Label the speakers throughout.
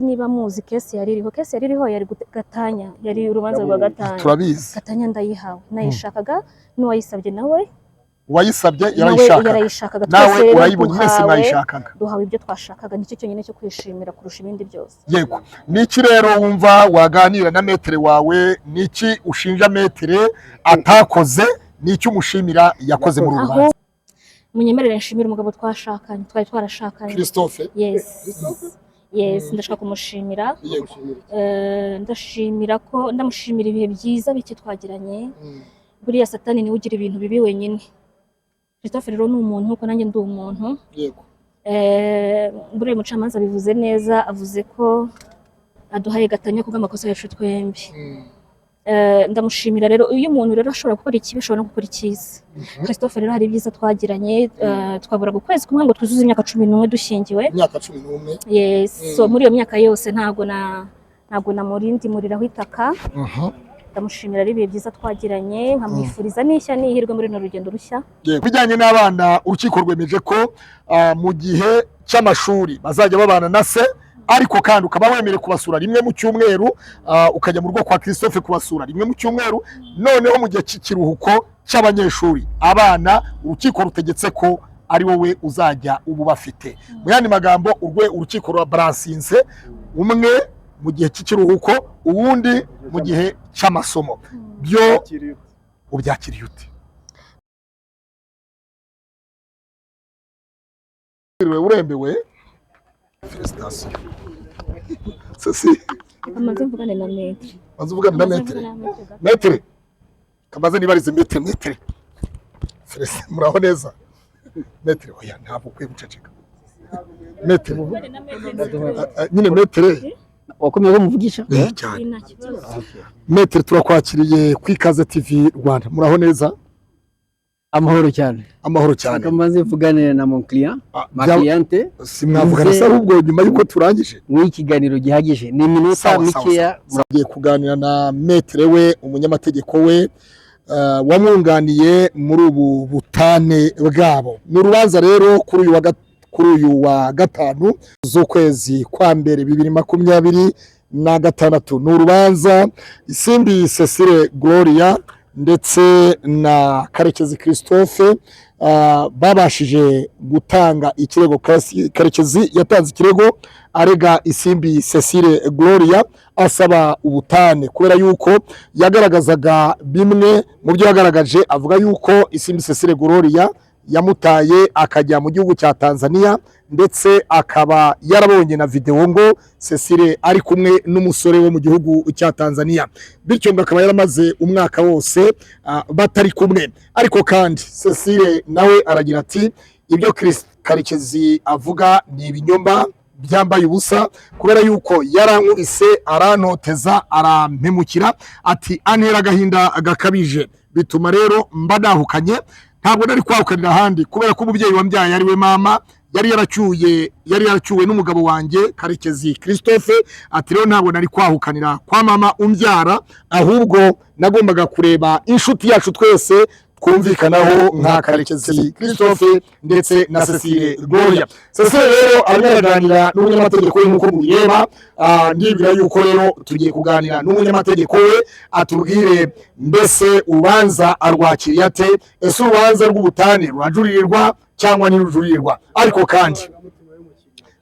Speaker 1: niba muzi kesi yaririho yari Gatanya, yari urubanza rwa Gatanya.
Speaker 2: Turabizi.
Speaker 1: Gatanya ndayihawe, nayishakaga n'uwayisabye nawe.
Speaker 2: Uwayisabye
Speaker 1: yarayishakaga.
Speaker 2: Nawe urayibonye, mwese mwayishakaga.
Speaker 1: Duhawe ibyo twashakaga, nicyo cyonyine cyo kwishimira kurusha ibindi byose.
Speaker 2: Yego. Niki rero wumva waganira na metere wawe, niki ushinja metere atakoze, niki umushimira yakoze muri rubanza?
Speaker 1: Munyemerere nshimira umugabo twashakanye, twari twarashakanye.
Speaker 2: Christophe.
Speaker 1: Yes, ndashaka kumushimira. Ndamushimira ibihe byiza bike twagiranye. Buriya Satani niwe ugira ibintu bibi wenyine. Christophe rero ni umuntu uko nanjye ndi umuntu.
Speaker 2: Yego.
Speaker 1: Buriya umucamanza bivuze neza, avuze ko aduhaye Gatanya kubwo amakosa yacu twembi. Ndamushimira rero, uyu muntu rero ashobora gukora ikibi, ashobora no gukora icyiza. Christophe rero hari ibyiza twagiranye, twabura ukwezi kumwe ngo twuzuze imyaka 11 dushyingiwe.
Speaker 2: Imyaka 11.
Speaker 1: Yes, so muri iyo myaka yose ntago namurindi muriraho itaka. Ndamushimira ari ibihe byiza twagiranye, nkamwifuriza n'ishya n'ihirwe muri no rugendo rushya.
Speaker 2: Bijyanye n'abana, urukiko rwemeje ko mu gihe cy'amashuri bazajya babana na se, ariko kandi ukaba wemere kubasura rimwe mu cyumweru, ukajya mu rugo kwa Christophe kubasura rimwe mu cyumweru. Noneho mu gihe cy'ikiruhuko cy'abanyeshuri, abana urukiko rutegetse ko ari wowe uzajya ubu bafite. Mu yandi magambo, urukiko rwa balansinze, umwe mu gihe cy'ikiruhuko, uwundi mu gihe cy'amasomo. Byo ubyakiriye ute? Urembewe. Felicitation. Sisi.
Speaker 1: Amaze mvugane na metre.
Speaker 2: Azuvugana na metre. Metre. Kamaze nibarize metre. Felicitation, muraho neza. Metre, oya ntabwo kwe guceceka. Metre. Nyine metre.
Speaker 3: Wakomeye umuvugisha?
Speaker 2: Cyane. Metre, turakwakiriye ku Ikaze TV Rwanda. Muraho neza?
Speaker 3: Amahoro cyane.
Speaker 2: Amahoro cyane.
Speaker 3: Kamaze mvugane na mon client, ma cliente.
Speaker 2: Simwavugana se ahubwo nyuma yuko turangije.
Speaker 3: Mu kiganiro gihagije ni minota mikeya.
Speaker 2: Muragiye kuganira na metre we, umunyamategeko we, wamwunganiye muri ubu butane bwabo. Ni urubanza rero kuri uyu wa gatanu z'ukwezi kwa mbere 2026. Ni urubanza Isimbi Cecile Gloria ndetse na Karekezi Christophe babashije gutanga ikirego. Karekezi yatanze ikirego arega Isimbi Cecile Gloria asaba ubutane kubera yuko yagaragazaga bimwe mu byo yagaragaje. Avuga yuko Isimbi Cecile Gloria yamutaye akajya mu gihugu cya Tanzania, ndetse akaba yarabonye na video ngo Cecile ari kumwe n'umusore wo mu gihugu cya Tanzania, bityo ngo akaba yaramaze umwaka wose batari kumwe. Ariko kandi Cecile nawe aragira ati ibyo Karekezi avuga ni ibinyoma byambaye ubusa, kubera yuko yarankubise, arantoteza, arampemukira, ati antera agahinda gakabije, bituma rero mbadahukanye. Ntabwo nari kwahukanira ahandi kubera ko umubyeyi wambyaye ari we mama, yari yaracyuwe n'umugabo wanjye Karekezi Christophe. Ati rero ntabwo nari kwahukanira kwa mama umbyara, ahubwo nagombaga kureba inshuti yacu twese twumvikanaho nka Karekezi Christophe ndetse na Cecile Gloria. Cecile rero araganira n'umunyamategeko we nk'uko mubireba. Ndibwira yuko rero tugiye kuganira n'umunyamategeko we atubwire mbese urubanza arwakiriye ate, ese urubanza rw'ubutane rurajuririrwa cyangwa ntirujurirwa. Ariko kandi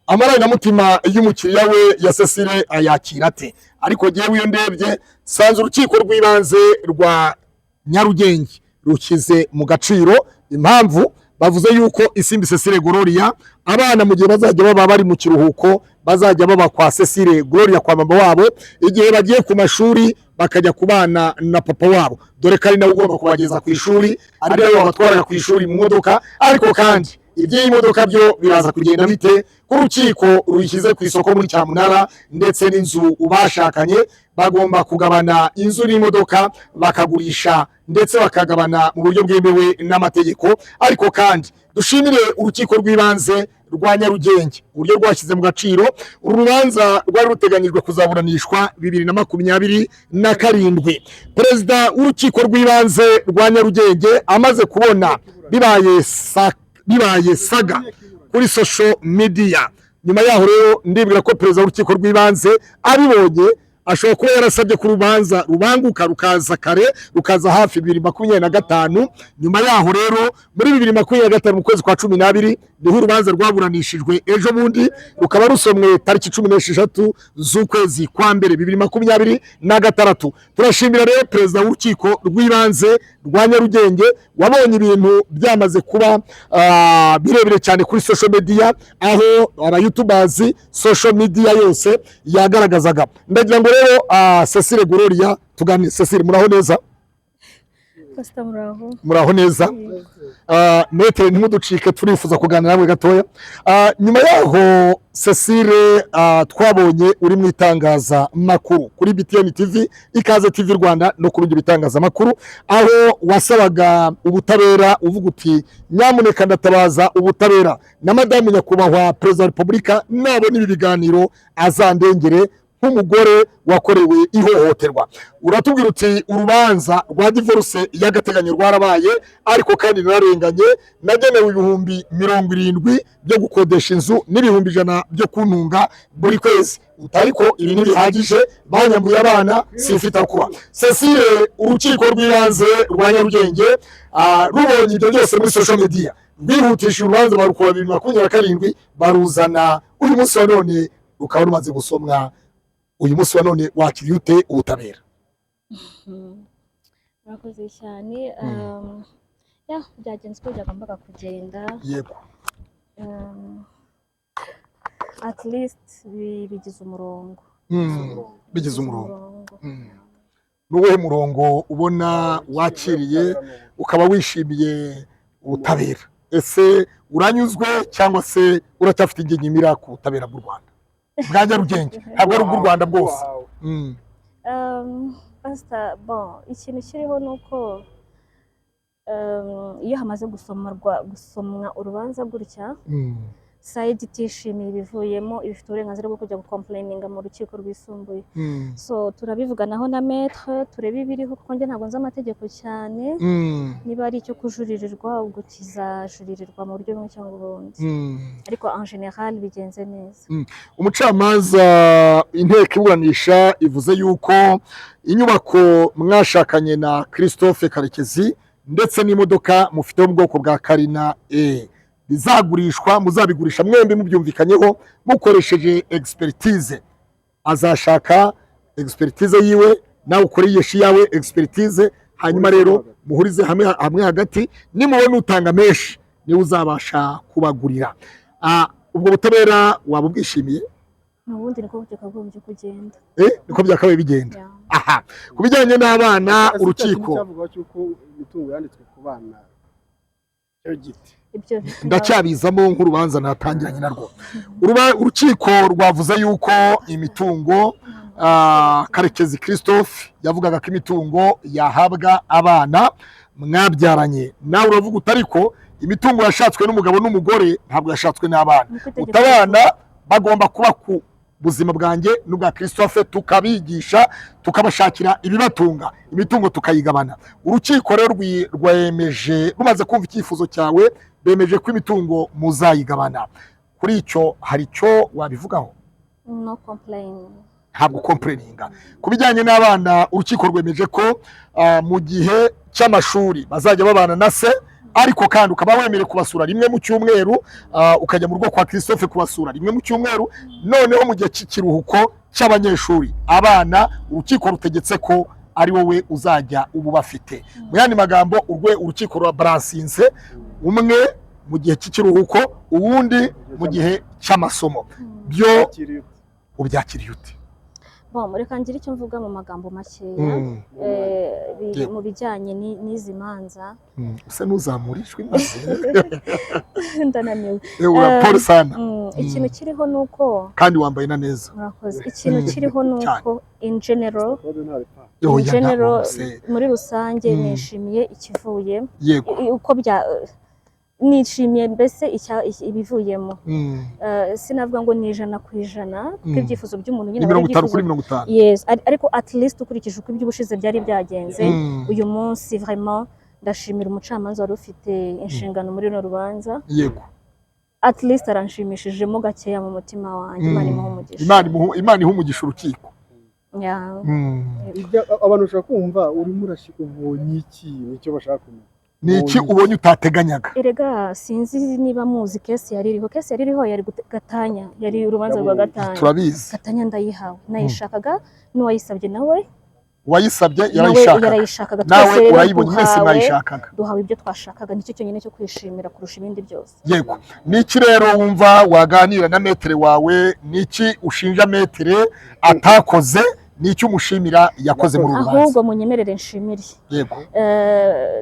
Speaker 2: amarangamutima y'umukiriya we ya Cecile ayakira ate. Ariko ngewe iyo ndebye sanze urukiko rw'ibanze rwa Nyarugenge rukize mu gaciro. Impamvu bavuze yuko Isimbi Cecile Gloria abana mu gihe bazajya baba bari mu kiruhuko bazajya baba kwa Cecile Gloria kwa mama wabo, igihe bagiye ku mashuri bakajya kubana na papa wabo, dore kari nawe ugomba kubageza ku ishuri, ari nawe wabatwaraga ku ishuri mu modoka. Ariko kandi iby'iyi modoka byo biraza kugenda bite ku rukiko ruyishyize ku isoko muri Cyamunara, ndetse n'inzu ubashakanye bagomba kugabana inzu n'imodoka bakagurisha, ndetse bakagabana mu buryo bwemewe n'amategeko. Ariko kandi dushimire urukiko rw'ibanze rwa Nyarugenge uburyo rwashyize mu gaciro. Uru rubanza rwari ruteganyijwe kuzaburanishwa 2027. Perezida w'urukiko rw'ibanze rwa Nyarugenge amaze kubona bibaye saga kuri social media, nyuma yaho rero ndibwira ko perezida w'urukiko rw'ibanze abibonye ashobora kuba yarasabye ko urubanza rubanguka rukaza kare rukaza hafi 2025. Nyuma yaho rero muri 2025 mu kwezi kwa 12 niho urubanza rwaburanishijwe ejo bundi rukaba rusomwe tariki 16 z'ukwezi kwa mbere 2026. Turashimira rero perezida w'urukiko rw'ibanze rwa Nyarugenge wabonye ibintu byamaze kuba birebire cyane kuri social media, aho aba youtubers social media yose yagaragazaga. Ndagira ngo rero Cecile Gloria tuganire. Cecile, muraho neza?
Speaker 1: Pastor muraho.
Speaker 2: Muraho neza. Metere ntimuducike, turifuza kuganira namwe gatoya. Nyuma yaho Cecile, twabonye uri mu itangaza makuru kuri BTN TV, Ikaze TV Rwanda no kuri bitangaza makuru, aho wasabaga ubutabera uvuga uti nyamuneka ndatabaza ubutabera na madamu nyakubahwa perezida wa Repubulika nabona ibi biganiro azandengere nk'umugore wakorewe ihohoterwa. Uratubwira uti urubanza rwa divorce y'agateganyo rwarabaye, ariko kandi nararenganye, nagenewe 70,000 byo gukodesha inzu n'ibihumbi 100 byo kuntunga buri kwezi. Utariko ibi ntibihagije, banyambuye abana sifita kuba. Cecile, urukiko rw'ibanze rwa Nyarugenge rubonye ibyo byose muri social media, bihutisha urubanza barukora 2027 baruzana uyu munsi wa none rukaba rumaze gusomwa. Uyu munsi wa none wakiriye ute ubutabera?
Speaker 1: Murakoze cyane. Byagenze uko byagombaga kugenda.
Speaker 2: Yego.
Speaker 1: At least bigize umurongo.
Speaker 2: Bigize umurongo. Nuwe murongo ubona wakiriye ukaba wishimiye ubutabera? Ese uranyuzwe cyangwa se uracyafite ingingimira ku butabera bw'u Rwanda bwa Nyarugenge, ntabwo ari ubw'u Rwanda bwose?
Speaker 1: Pastor, ikintu kiriho nuko iyo hamaze gusomwa urubanza gutya, side itishimiye ibivuyemo ifite uburenganzira bwo kujya gucomplaininga mu rukiko rwisumbuye. So turabivuganaho na maître, turebe ibiriho kuko njye ntabwo nzi amategeko cyane, niba ari icyo kujuririrwa ubwo kizajuririrwa mu buryo bumwe cyangwa ubundi, ariko en general bigenze neza.
Speaker 2: Umucamanza, inteko iburanisha ivuze yuko inyubako mwashakanye na Christophe Karekezi ndetse n'imodoka mufite mu bwoko bwa Karina bizagurishwa, muzabigurisha mwembi mubyumvikanyeho mukoresheje expertise. Azashaka expertise yiwe, nawe ukoreye yawe expertise, hanyuma rero muhurize hamwe hagati, nimubona utanga menshi niwe uzabasha kubagurira. Ubwo butabera waba ubwishimiye?
Speaker 1: Nubundi niko byakagombye kugenda.
Speaker 2: Niko byakabaye bigenda. Aha, kubijyanye n'abana, urukiko
Speaker 4: cyavuga cyuko imitungo yanditswe ku bana cyo giti
Speaker 2: ndacyabizamo nk'urubanza natangiranye narwo. Urukiko rwavuze yuko imitungo Karekezi Christophe yavugaga ko imitungo yahabwa abana mwabyaranye. Nawe uravuga utariko imitungo yashatswe n'umugabo n'umugore, ntabwo yashatswe n'abana. Utabana bagomba kuba ku buzima bwanjye n'ubwa Christophe, tukabigisha tukabashakira ibibatunga, imitungo tukayigabana. Urukiko rero rwemeje, rumaze kumva icyifuzo cyawe, bemeje ko imitungo muzayigabana. Kuri icyo hari icyo wabivugaho?
Speaker 1: No complain.
Speaker 2: Ntabwo complaininga. Kubijyanye n'abana, urukiko rwemeje ko mu gihe cy'amashuri bazajya babana na se, ariko kandi ukaba wemere kubasura rimwe mu cyumweru, ukajya mu rugo kwa Christophe kubasura rimwe mu cyumweru. Noneho mu gihe cy'ikiruhuko cy'abanyeshuri, abana urukiko rutegetse ko ari wowe uzajya ubu bafite. Mu yandi magambo, urukiko rwa balansinze, umwe mu gihe cy'ikiruhuko, uwundi mu gihe cy'amasomo. Byo ubyakiriye ute?
Speaker 1: Reka ngire icyo mvuga mu magambo makeya mu bijyanye n'izi manza.
Speaker 2: Usa n'uzamurishwe maze
Speaker 1: ndananiwe.
Speaker 2: Uraporo sana.
Speaker 1: Ikintu kiriho nuko
Speaker 2: kandi wambaye na neza.
Speaker 1: Murakoze. Ikintu kiriho nuko in general muri rusange nishimiye ikivuye.
Speaker 2: Yego.
Speaker 1: Uko nishimiye mbese ibivuyemo. Sinavuga ngo ni 100% kuko ibyifuzo by'umuntu nyine
Speaker 2: ari 50/50.
Speaker 1: Yes, ariko at least ukurikije uko iby'ubushize byari byagenze, uyu munsi vraiment ndashimira umucamanza wari ufite inshingano muri no rubanza.
Speaker 2: Yego.
Speaker 1: at least aranshimishijemo gakeya mu mutima wanjye. Imana imuha umugisha.
Speaker 2: Imana iha umugisha urukiko.
Speaker 1: Yeah.
Speaker 4: Abantu bashaka kumva urimo urashika ubonye iki nicyo bashaka kumenya.
Speaker 2: Ni iki ubonye utateganyaga?
Speaker 1: Erega sinzi niba muzi kesi yaririho yari Gatanya, yari urubanza rwa Gatanya.
Speaker 2: Turabizi.
Speaker 1: Gatanya ndayihawe, nayishakaga n'uwayisabye nawe.
Speaker 2: Wayisabye
Speaker 1: yarayishakaga.
Speaker 2: Nawe urayibonye, mwese mwayishakaga.
Speaker 1: Duhawe ibyo twashakaga, nicyo cyonyine cyo kwishimira kurusha ibindi byose.
Speaker 2: Yego. Niki rero wumva waganira na metere wawe, niki ushinja metere atakoze, niki umushimira yakoze muri urubanza?
Speaker 1: Ahubwo munyemerere nshimire.
Speaker 2: Yego.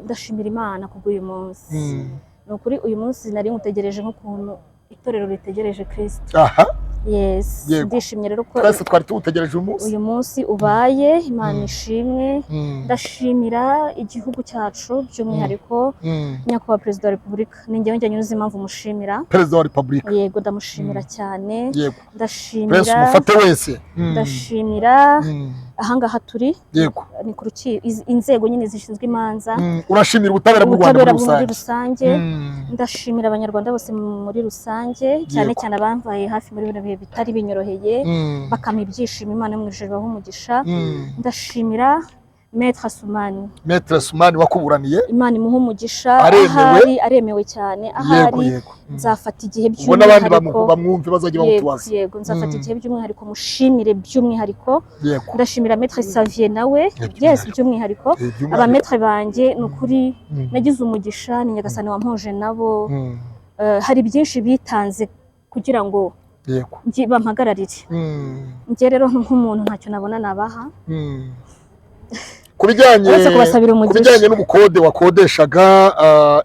Speaker 1: Ndashimira Imana kubw'uyu munsi. Nukuri uyu munsi nari ngutegereje nk'ukuntu itorero ritegereje Kristo.
Speaker 2: Aha.
Speaker 1: Yes. Ndishimye rero ko
Speaker 2: twese twari tuwutegereje
Speaker 1: uyu munsi ubaye. Imana ishimwe. Ndashimira igihugu cyacu by'umwihariko nyakubahwa Perezida wa Repubulika. Ni njyewe nyuze impamvu mushimira
Speaker 2: Perezida wa Repubulika.
Speaker 1: Yego, ndamushimira cyane.
Speaker 2: Yego.
Speaker 1: Ndashimira
Speaker 2: Press mufate wese.
Speaker 1: Ndashimira ahangaha turi.
Speaker 2: Yego.
Speaker 1: Ni ku rukiko, inzego nyine zishinzwe imanza.
Speaker 2: Urashimira ubutabera mu Rwanda
Speaker 1: muri rusange. Ndashimira abanyarwanda bose muri rusange, cyane cyane abambaye hafi muri bino bihe bitari binyoroheye, bakama ibyishimo. Imana yo mu ijuru ibahe umugisha. Ndashimira Maître Sumani wakuburaniye. Imana imuha umugisha. Ahari aremewe cyane. Ahari nzafata igihe by'umwihariko. N'abandi bamwumve bazajya bamutubaza. Yego, nzafata igihe by'umwihariko mushimire by'umwihariko. Ndashimira Maître Xavier nawe. Yes, by'umwihariko. Aba maître banjye nukuri nagize umugisha, ni Nyagasani wampuje nabo. Hari byinshi bitanze kugira ngo bampagararire. Njye rero nk'umuntu ntacyo nabona nabaha. Kubijyanye n'ubukode wakodeshaga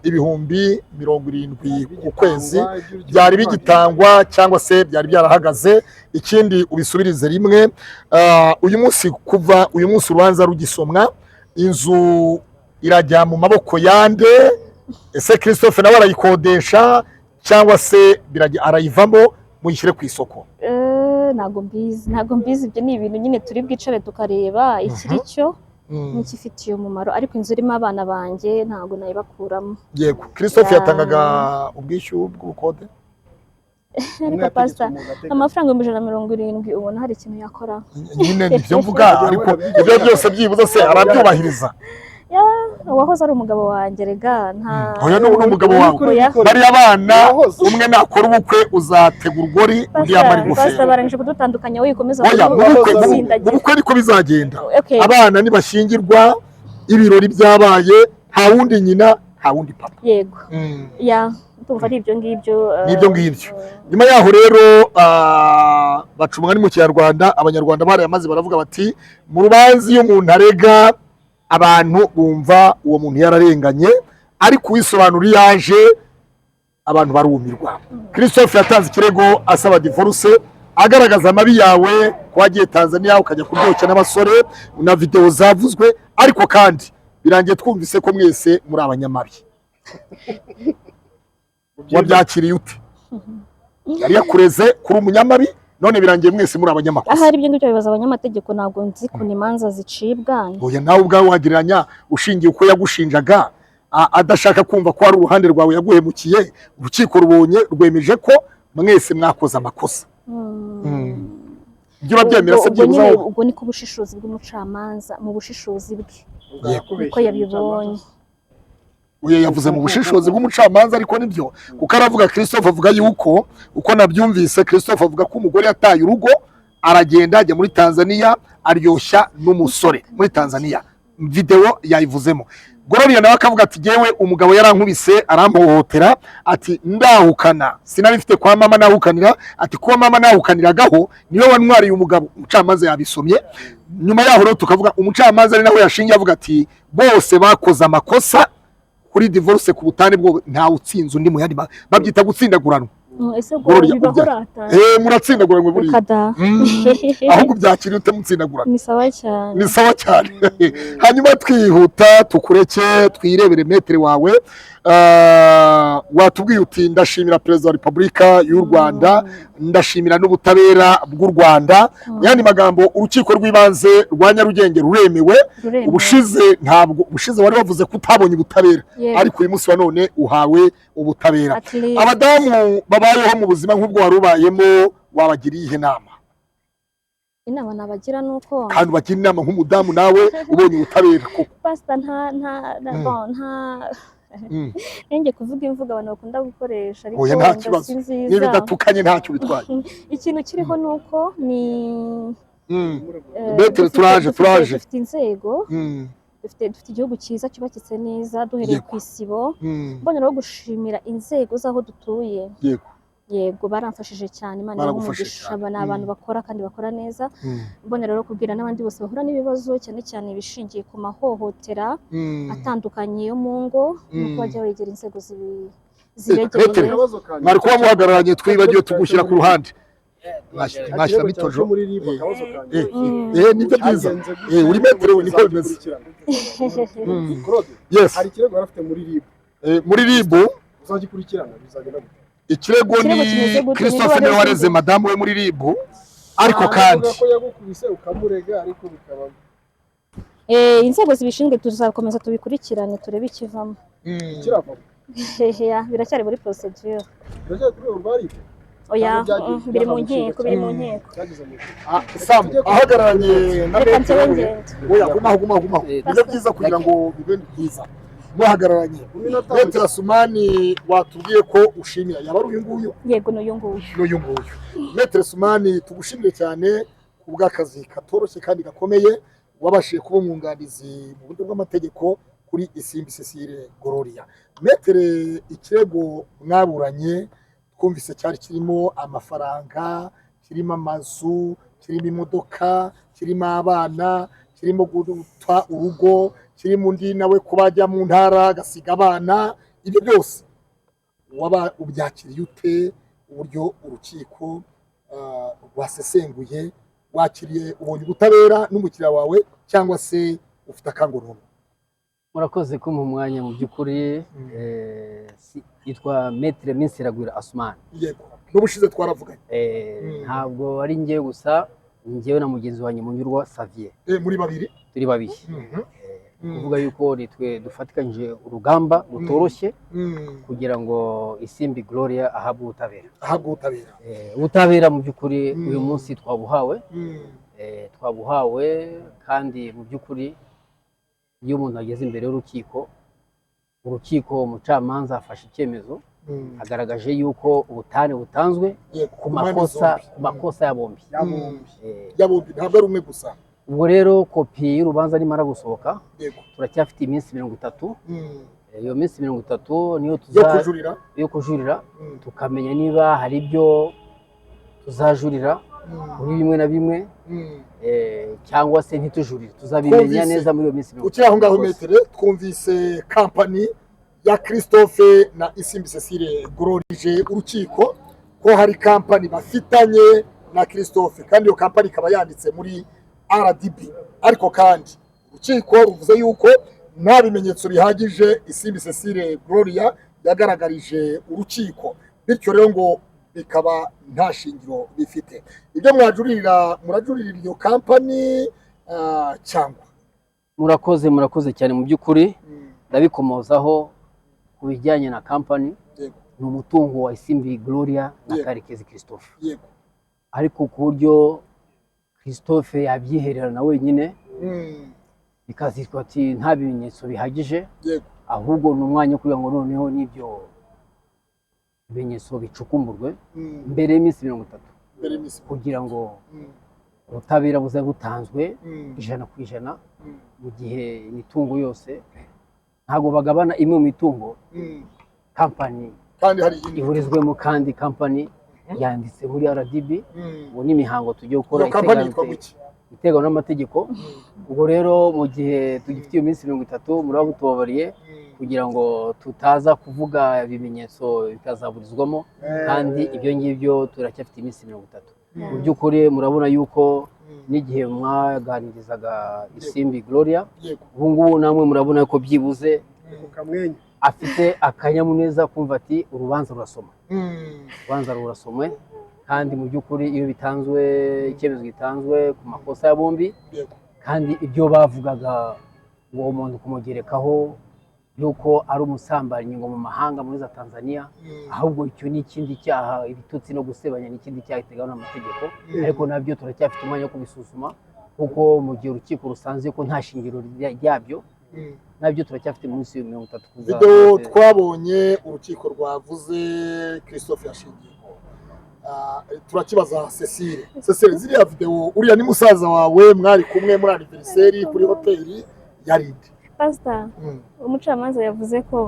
Speaker 1: ibihumbi 70 ku kwezi, byari bigitangwa cyangwa se byari byarahagaze? Ikindi ubisubirize rimwe. Uyu munsi urubanza rugisomwa, inzu irajya mu maboko yande? Ese Christophe nawe arayikodesha cyangwa se arayivamo muyishyire ku isoko? Ntago mbizi, ibyo ni ibintu nyine turi bwicare tukareba ikiri cyo n'ikifitiye umumaro, ariko inzu irimo abana banjye ntago nayibakuramo.
Speaker 2: Yego. Christophe yatangaga ubwishyu bw'ubukode?
Speaker 1: Ariko pastor, amafaranga 170 ubona hari ikintu yakora?
Speaker 2: Nyine nibyo mvuga, ariko ibyo byose byibuze se arabyubahiriza?
Speaker 1: Wahoze ari umugabo wanjye rega
Speaker 2: oya n'umugabo wawe. Bari abana umwe nakora ubukwe uzategura urugori undi yamara ingofero.
Speaker 1: Pastor barangije kudutandukanya, wowe ukomeza
Speaker 2: ubukwe niko bizagenda. Abana nibashingirwa, ibirori byabaye, nta wundi nyina nta wundi papa.
Speaker 1: Yego. Ndumva ari ibyo ngibyo.
Speaker 2: Nyuma yaho rero bacumwa ni mu Kinyarwanda, Abanyarwanda barayamaze baravuga bati mu rubanza iyo umuntu arega abantu bumva uwo muntu yararenganye, ariko uwisobanura yaje abantu barumirwa. Christophe yatanze ikirego asaba divorce, agaragaza amabi yawe ko wagiye Tanzania ukajya kuryoshya n'abasore na video zavuzwe, ariko kandi birangiye twumvise ko mwese muri abanyamabi. Wabyakiriye ute? Yari yakureze kuri umunyamabi, none birangiye mwese muri abanyamakuru.
Speaker 1: Ahari ibyo ngibyo bibaza abanyamategeko, ntabwo nzi ko imanza zicibwa.
Speaker 2: Oya, nawe ubwawe wagereranya ushingiye uko yagushinjaga, adashaka kumva ko ari uruhande rwawe yaguhemukiye, urukiko rubonye rwemeje ko mwese mwakoze amakosa. Ibyo urabyemera se byibuze?
Speaker 1: Ubwo ni ku bushishozi bw'umucamanza, mu bushishozi bwe uko yabibonye.
Speaker 2: Uye yavuze mu bushishozi bw'umucamanza, ariko nibyo kuko aravuga. Christophe avuga yuko uko nabyumvise, Christophe avuga ko umugore yataye urugo aragenda ajya muri Tanzania aryoshya n'umusore muri Tanzania. Video yayivuzemo. Gloria nawe akavuga ati jewe umugabo yarankubise arampohotera, ati ndahukana sinari mfite kwa mama nahukanira, ati kuba mama nahukaniragaho niwe wantwariye umugabo. Umucamanza yabisomye. Nyuma yaho rero tukavuga umucamanza ari nawe yashingiye avuga ati bose bakoze amakosa kuri divorce ku butane bwo nta utsinze undi mu yandi, babyita gutsindaguranwa.
Speaker 1: Ese bibahora
Speaker 2: muratsindaguranwa buri ahubwo byakiri ute mutsindagurana?
Speaker 1: Ni
Speaker 2: sawa cyane. Hanyuma twihuta tukureke twirebere metere wawe. Watubwiye uti ndashimira Perezida wa Repubulika y'u Rwanda ndashimira n'ubutabera bw'u Rwanda. Yandi magambo, urukiko rw'ibanze rwa Nyarugenge ruremewe. Ubushize wari wavuze ko utabonye ubutabera, ariko uyu munsi wa none uhawe ubutabera. Abadamu babayeho mu buzima nk'ubwo wari ubayemo, wabagiriye ihe nama?
Speaker 1: Inama nabagira nuko
Speaker 2: kandi bagira inama nk'umudamu nawe ubonye ubutabera koko.
Speaker 1: Pastor nenge kuvuga imvuga abantu bakunda gukoresha, ariko
Speaker 2: nta kibazo niba bidatukanye ntacyo bitwaye.
Speaker 1: Ikintu kiriho nuko ni
Speaker 2: turaje
Speaker 1: dufite inzego, dufite igihugu cyiza cyubakitse neza duhereye ku isibo. Mbonera wo gushimira inzego z'aho dutuye. Yego baramfashije cyane, Imana y'umugisha, ni abantu bakora kandi bakora neza. Mbonera rero kubwira n'abandi bose bahura n'ibibazo cyane cyane bishingiye ku mahohotera atandukanye yo mu ngo, nuko bajya begera inzego zibegereye.
Speaker 2: Mwari kuba muhagararanye, twibagiwe tugushyira ku ruhande. Nashyira bitojo nibyo byiza. Uri metero niko bimeze.
Speaker 4: Hari ikirego barafite
Speaker 2: muri RIB
Speaker 4: uzagikurikirana bizagenda gute?
Speaker 2: Ikirego ni Christophe niwe wareze madamu we muri RIB, ariko kandi
Speaker 4: ko yagukubise ukamurega, ariko bikaba
Speaker 1: inzego zibishinzwe tuzakomeza tubikurikirane turebe ikivamo.
Speaker 4: Kiravamo
Speaker 1: biracyari muri procedure.
Speaker 4: Biracyari kuri urwari.
Speaker 1: Oya, biri mu nkiko.
Speaker 2: Sam ahagararanye na oya guma bibe byiza kugira ngo bibe byiza. Muhagararanye Metre Sumani, watubwiye ko ushimira, yaba ari uyu nguyu?
Speaker 1: Yego, n'uyu nguyu.
Speaker 2: Metre Sumani, tugushimire cyane ku bw'akazi katoroshye kandi gakomeye wabashije kuba umwunganizi mu buryo bw'amategeko kuri Isimbi Cecile Gloria. Metre, ikirego mwaburanye twumvise cyari kirimo amafaranga, kirimo amazu, kirimo imodoka, kirimo abana, kirimo guta urugo, kirimo undi nawe kuba ajya mu ntara agasiga abana. Ibyo byose waba ubyakiriye ute? Uburyo urukiko rwasesenguye, wakiriye, ubonye ubutabera n'umukiriya wawe, cyangwa se ufite akanguriro?
Speaker 3: Murakoze ko mu mwanya, mu by'ukuri yitwa Maître Minsiragwira Asumani.
Speaker 2: Yego, n'ubushize twaravuganye.
Speaker 3: Ntabwo ari njye gusa, njyewe na mugenzi wanjye Munyurwa Xavier.
Speaker 2: Muri babiri?
Speaker 3: Turi babiri. Kuvuga yuko nitwe dufatikanyije urugamba rutoroshye kugira ngo Isimbi Gloria ahabwe ubutabera. Ubutabera mu by'ukuri uyu munsi twabuhawe. Kandi mu by'ukuri iyo umuntu ageze imbere y'urukiko, umucamanza afashe icyemezo, agaragaje yuko ubutane butanzwe ku makosa ya bombi.
Speaker 2: Ntabwo ari umwe gusa.
Speaker 3: Ubwo rero kopi y'urubanza nimara gusohoka, turacyafite iminsi 30. Iyo minsi 30 niyo yo kujurira, tukamenya niba hari ibyo tuzajurira muri bimwe na bimwe, cyangwa se ntitujurire. Tuzabimenya neza muri iyo minsi 30.
Speaker 2: Ukiri aho ngaho Metre, twumvise kampani ya Christophe na Isimbi Cecile Gloria urukiko ko hari kampani bafitanye na Christophe, kandi iyo kampani ikaba yanditse muri RDB, ariko kandi urukiko ruvuze yuko nta bimenyetso bihagije Isimbi Cecile Gloria yagaragarije urukiko, bityo rero ngo bikaba nta shingiro bifite. Ibyo murajurira iyo kampani cyangwa?
Speaker 3: Murakoze cyane. Mu by'ukuri ndabikomozaho ku bijyanye na kampani, ni umutungo wa Isimbi Gloria na Karekezi Christophe. Ariko ku buryo Christophe yabyiherera na wenyine, bikazitwa ati nta bimenyetso bihagije, ahubwo ni umwanya kugira ngo noneho n'ibyo bimenyetso bicukumburwe mbere y'iminsi 30, kugira ngo ubutabera buze butanzwe 100%. Mu gihe imitungo yose ntabwo bagabana imwe mu mitungo, kampani ihurizwemo, kandi kampani yanditse muri RDB. Ubu ni imihango tugiye gukora iteganywa n'amategeko. Ubwo rero mu gihe tugifite iyo minsi 30, muraba mutubabariye kugira ngo tutaza kuvuga ibimenyetso bikazaburizwamo, kandi ibyo ngibyo turacyafite iminsi 30. Mu by'ukuri murabona yuko n'igihe mwaganirizaga Isimbi Gloria, ubu ngubu namwe murabona ko byibuze afite akanyamuneza kumva ati urubanza rurasomwe. kandi mu by'ukuri iyo bitanzwe icyemezo gitanzwe ku makosa ya bombi kandi ibyo bavugaga ngo uwo muntu kumugerekaho yuko ari umusambanyi ngo mu mahanga muri za Tanzania, ahubwo icyo ni ikindi cyaha, ibitutsi no gusebanya ni ikindi cyaha giteganywa n'amategeko, ariko nabyo turacyafite umwanya wo kubisuzuma kuko mu gihe urukiko rusanze ko nta shingiro ryabyo, nabyo turacyafite munsi ya 30 kuza.
Speaker 2: Video twabonye urukiko rwavuze Christophe yashingiyeho, turakibaza Cecile. Cecile, ziriya video uriya ni musaza wawe mwari kumwe muri anniversaire kuri hoteli yarinde?
Speaker 1: Pastor, umucamanza yavuze ko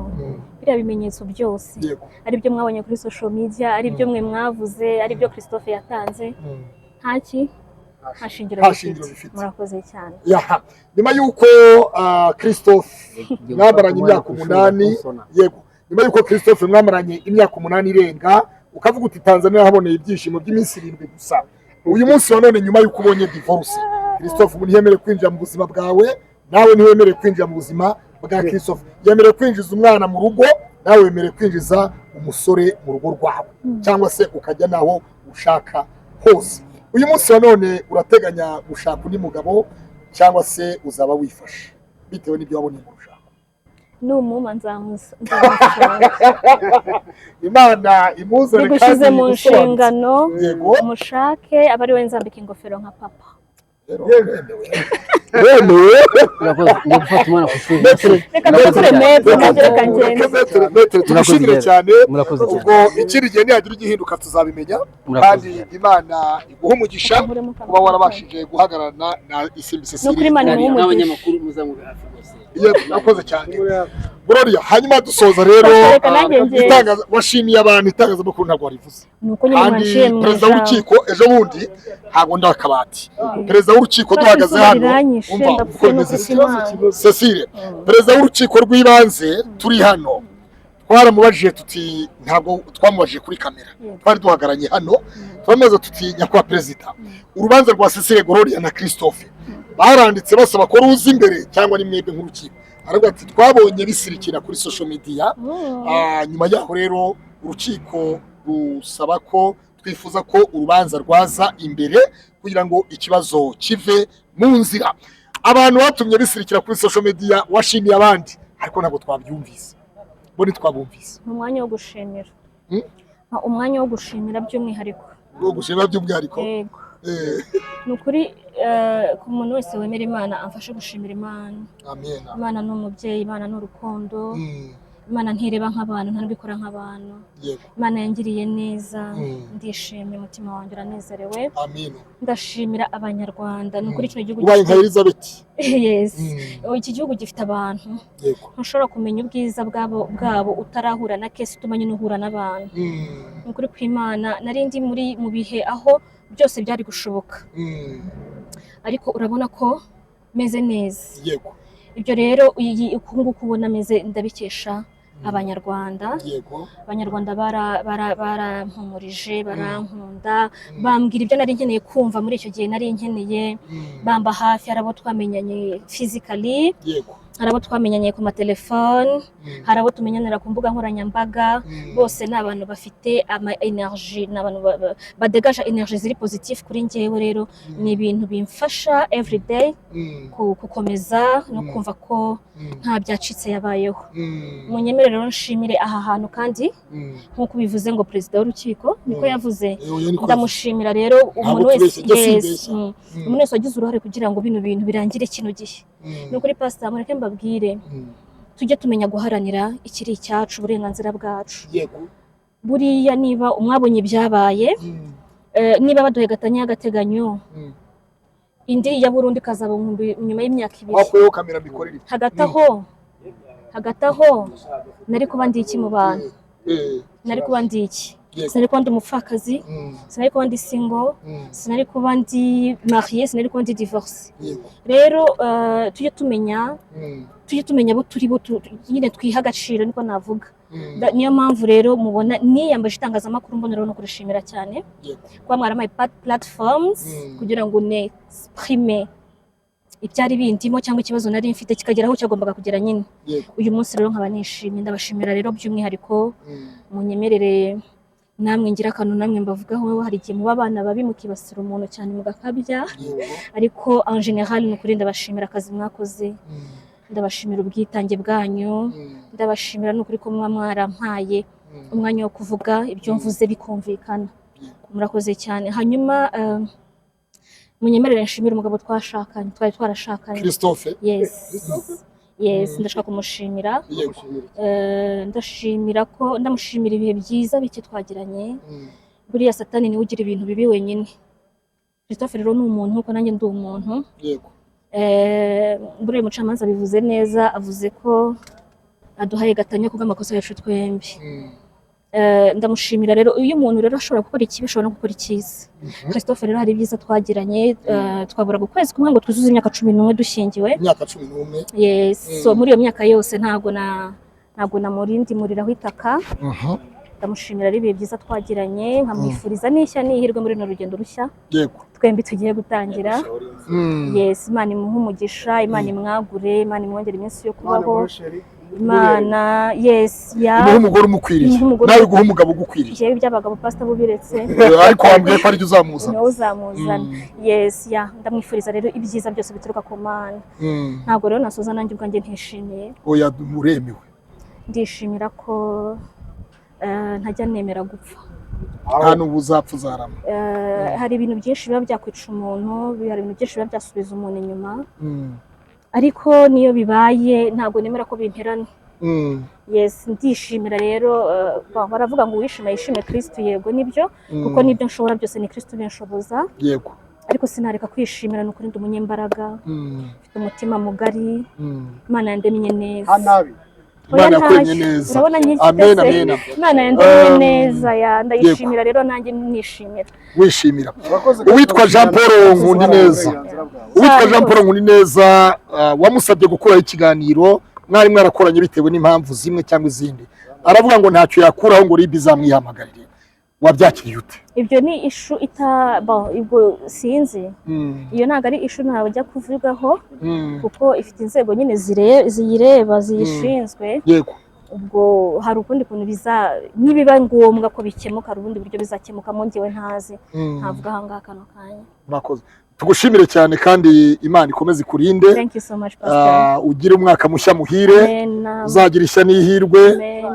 Speaker 1: biriya bimenyetso byose ari byo mwabonye kuri social media, ari byo mwe mwavuze, ari byo Christophe yatanze, nta shingiro bifite. Murakoze cyane.
Speaker 2: Nyuma yuko Christophe mwamaranye imyaka 8, yego, nyuma yuko Christophe mwamaranye imyaka 8 irenga, ukavuga uti Tanzania haboneye ibyishimo by'iminsi 7 gusa, uyu munsi wa none nyuma yuko ubonye divorce, Christophe umuntu yemerewe kwinjira mu buzima bwawe, nawe ntiwemerewe kwinjira mu buzima bwa Christophe. Yemerewe kwinjiza umwana mu rugo, nawe wemerewe kwinjiza umusore mu rugo rwawe, cyangwa se ukajya naho ushaka hose. Uyu munsi wa none urateganya gushaka undi mugabo cyangwa se uzaba wifashe bitewe n'ibyo wabonye mu rushako?
Speaker 1: N'umuma nzamusa
Speaker 2: Imana imuzane
Speaker 1: kandi mu nshingano mushake abari we nzambika ingofero nka papa.
Speaker 2: Turashimira cyane, ubwo ikindi gihe nihagira igihinduka tuzabimenya, kandi Imana iguha umugisha kuba warabashije guhagararana na Isimbi Cecile
Speaker 3: n'abanyamakuru muzamubera hafi rwose.
Speaker 2: Nakoze cyane Gloria. Hanyuma dusoza rero, washimiye abantu, itangazamakuru ntabwo warivuze, kandi perezida w'urukiko ejo bundi ntabwo ndakabati, perezida w'urukiko duhagaze hano, umva uko bimeze Cecile, perezida w'urukiko rw'ibanze turi hano, twaramubajije tuti, ntabwo twamubajije kuri kamera, twari duhagaranye hano, twamaze tuti nyakubahwa perezida, urubanza rwa Cecile Gloria na Christophe baranditse basaba ko ruza imbere cyangwa ni mwebwe nk'urukiko? Aravuga ati twabonye bisirikira kuri social media, nyuma yaho rero urukiko rusaba ko twifuza ko urubanza rwaza imbere kugira ngo ikibazo kive mu nzira. Abantu batumye bisirikira kuri social media washimiye abandi, ariko ntabwo twabyumvise, bo ntitwabumvise.
Speaker 1: Umwanya wo gushimira, umwanya wo gushimira by'umwihariko,
Speaker 2: wo gushimira by'umwihariko.
Speaker 1: Yego, ni ukuri ku muntu wese wemera Imana amfashe gushimira Imana.
Speaker 2: Amen.
Speaker 1: Imana ni umubyeyi, Imana ni urukundo, Imana ntireba nk'abantu, ntabwo ikora nk'abantu. Imana yangiriye neza, ndishimye, umutima wanjye uranezerewe.
Speaker 2: Amen.
Speaker 1: Ndashimira abanyarwanda, ni ukuri kino gihugu
Speaker 2: ubaye nka Elizabeth.
Speaker 1: Yes, iki gihugu gifite abantu, ntushobora kumenya ubwiza bwabo utarahura na kesi utumanye n'uhura n'abantu. Ni ukuri kw'Imana nari ndi mu bihe aho byose byari gushoboka, ariko urabona ko meze neza.
Speaker 2: Yego,
Speaker 1: ibyo rero uku nguku ubona meze ndabikesha abanyarwanda. Abanyarwanda barampumurije, barankunda, bambwira ibyo nari nkeneye kumva muri icyo gihe nari nkeneye, bamba hafi. Hari abo twamenyanye physically, hari abo twamenyanye ku matelefone, hari abo tumenyanira ku mbuga nkoranyambaga. Bose ni abantu bafite ama energy, ni abantu badegaje energy ziri positive kuri njyewe. Rero ni ibintu bimfasha everyday gukomeza no kumva ko nta byacitse yabayeho. Munyemere rero nshimire aha hantu, kandi nk'uko bivuze ngo perezida w'urukiko niko yavuze, ndamushimira rero umuntu wese wagize uruhare kugira ngo bino bintu birangire kino gihe. Ni ukuri Pastor, mureke mbabwire, tujye tumenya guharanira ikiri icyacu, uburenganzira bwacu. Buriya niba umwabonye ibyabaye, niba baduhe gatanya y'agateganyo, indi ya Burundi kazaba nyuma y'imyaka 2. Hagati aho nari kuba ndi iki mu bantu? Nari kuba ndi iki? Sinari kuba ndi umupfakazi, sinari kuba ndi single, sinari kuba ndi marié, sinari kuba ndi divorce. Rero tujye tumenya abo turi bo, nyine twiha agaciro, niko navuga. Niyo mpamvu rero mubona niyambaje itangazamakuru, mbona rero no kurishimira cyane kuba mwaramaye platforms kugira ngo ne exprime ibyari bindimo cyangwa ikibazo nari mfite kikagera aho cyagombaga kugera nyine. Uyu munsi rero nkaba nishimye, ndabashimira rero by'umwihariko. Munyemerere namwe ngira akantu namwe mbavugaho, hari igihe muba abana babi mukibasira umuntu cyane mugakabya, ariko en general ni ukuri ndabashimira akazi mwakoze, ndabashimira ubwitange bwanyu, ndabashimira n'ukuri ko mwarampaye umwanya wo kuvuga ibyo mvuze bikumvikana, murakoze cyane. Hanyuma munyemerere nshimira umugabo twashakanye, twari twarashakanye,
Speaker 2: Christophe.
Speaker 1: Yes, ndashaka kumushimira, ndamushimira ibihe byiza bike twagiranye. Buriya satani niwe ugira ibintu bibi wenyine. Christophe rero ni umuntu uko nanjye ndi umuntu.
Speaker 2: Yego.
Speaker 1: Buriya umucamanza bivuze neza, avuze ko aduhaye gatanya kubw'amakosa yacu twembi. Ndamushimira rero, iyo umuntu rero ashobora gukora ikibi ashobora no gukora icyiza. Christophe rero hari ibyiza twagiranye, twaburaga ukwezi kumwe ngo twuzuze imyaka 11 dushyingiwe.
Speaker 2: Imyaka 11.
Speaker 1: Yes, so muri iyo myaka yose ntago namurindimuriraho itaka. Ndamushimira ari ibihe byiza twagiranye, nkamwifuriza n'ishya n'ihirwe muri no rugendo rushya.
Speaker 2: Yego.
Speaker 1: Twembi tugiye gutangira. Yes, Imana imuhe umugisha, Imana imwagure, Imana imwongere iminsi yo kubaho. Imana, yes, ya.
Speaker 2: Umuhe umugore umukwiriye. Nawe guha umugabo ugukwiriye.
Speaker 1: Jewe by'abagabo pastor bubiretse.
Speaker 2: Ariko wambwiye ko ari byo uzamuzana.
Speaker 1: Niwe uzamuzana. Yes, ya. Ndamwifuriza rero ibyiza byose bituruka ku Mana. Ntabwo rero nasoza nanjye ubwanjye ntishimiye.
Speaker 2: Oya muremewe.
Speaker 1: Ndishimira ko ntajya nemera gupfa.
Speaker 2: Nta n'ubu uzapfa uzarama.
Speaker 1: Hari ibintu byinshi biba byakwica umuntu, hari ibintu byinshi biba byasubiza umuntu inyuma. Ariko niyo bibaye ntabwo nemera ko bimperana. Yes, ndishimira rero, baravuga ngo wishima yishime Kristo, yego nibyo, kuko nibyo nshobora byose ni Kristo binshoboza.
Speaker 2: Yego.
Speaker 1: Ariko sinareka kwishimira no kurinda umunyembaraga, mfite umutima mugari, Imana yandemye neza.
Speaker 4: Hanabi.
Speaker 2: Imana yakuremye neza.
Speaker 1: Urabona nk'iki
Speaker 2: Amen, amen.
Speaker 1: Imana yandemye neza, ndayishimira rero nanjye nishimira.
Speaker 2: Wishimira. Uwitwa Jean Paul Nkundineza. Uwitwa Jean Paul Nkundineza wamusabye gukora ikiganiro, mwari mwarakoranye bitewe n'impamvu zimwe cyangwa izindi. Aravuga ngo ntacyo yakuraho ngo ribi zamwihamagarire. Wabyakiriye ute?
Speaker 1: Ibyo ni ishu ibwo sinzi. Iyo ntago ari ishu ntawe ujya kuvugaho, kuko ifite inzego nyine ziyireba ziyishinzwe.
Speaker 2: Yego.
Speaker 1: Ubwo hari ukundi kuntu nibiba ngombwa ko bikemuka, hari ubundi buryo bizakemuka mu ngewe ntazi. Ntavuga ahangaha kano kanya.
Speaker 2: Murakoze. Tugushimire cyane kandi Imana ikomeze ikurinde.
Speaker 1: Thank you so much, Pastor.
Speaker 2: Ugire umwaka mushya muhire. Uzagira ishya n'ihirwe,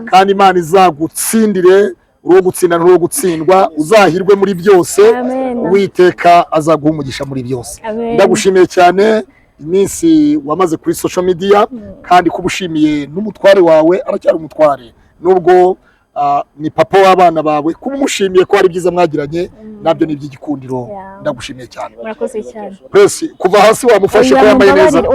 Speaker 2: kandi Imana izagutsindire. Uwo gutsinda n'uwo gutsindwa, uzahirwe muri byose. Uwiteka azaguha umugisha muri byose. Ndagushimiye cyane iminsi wamaze kuri social media, kandi kubushimiye n'umutware wawe aracyari umutware, nubwo ni papa w'abana bawe, kuba umushimiye ko ari byiza mwagiranye nabyo ni iby'igikundiro. Ndagushimiye cyane.
Speaker 1: Murakoze cyane.
Speaker 2: Kuva hasi wamufashe ko yambaye neza.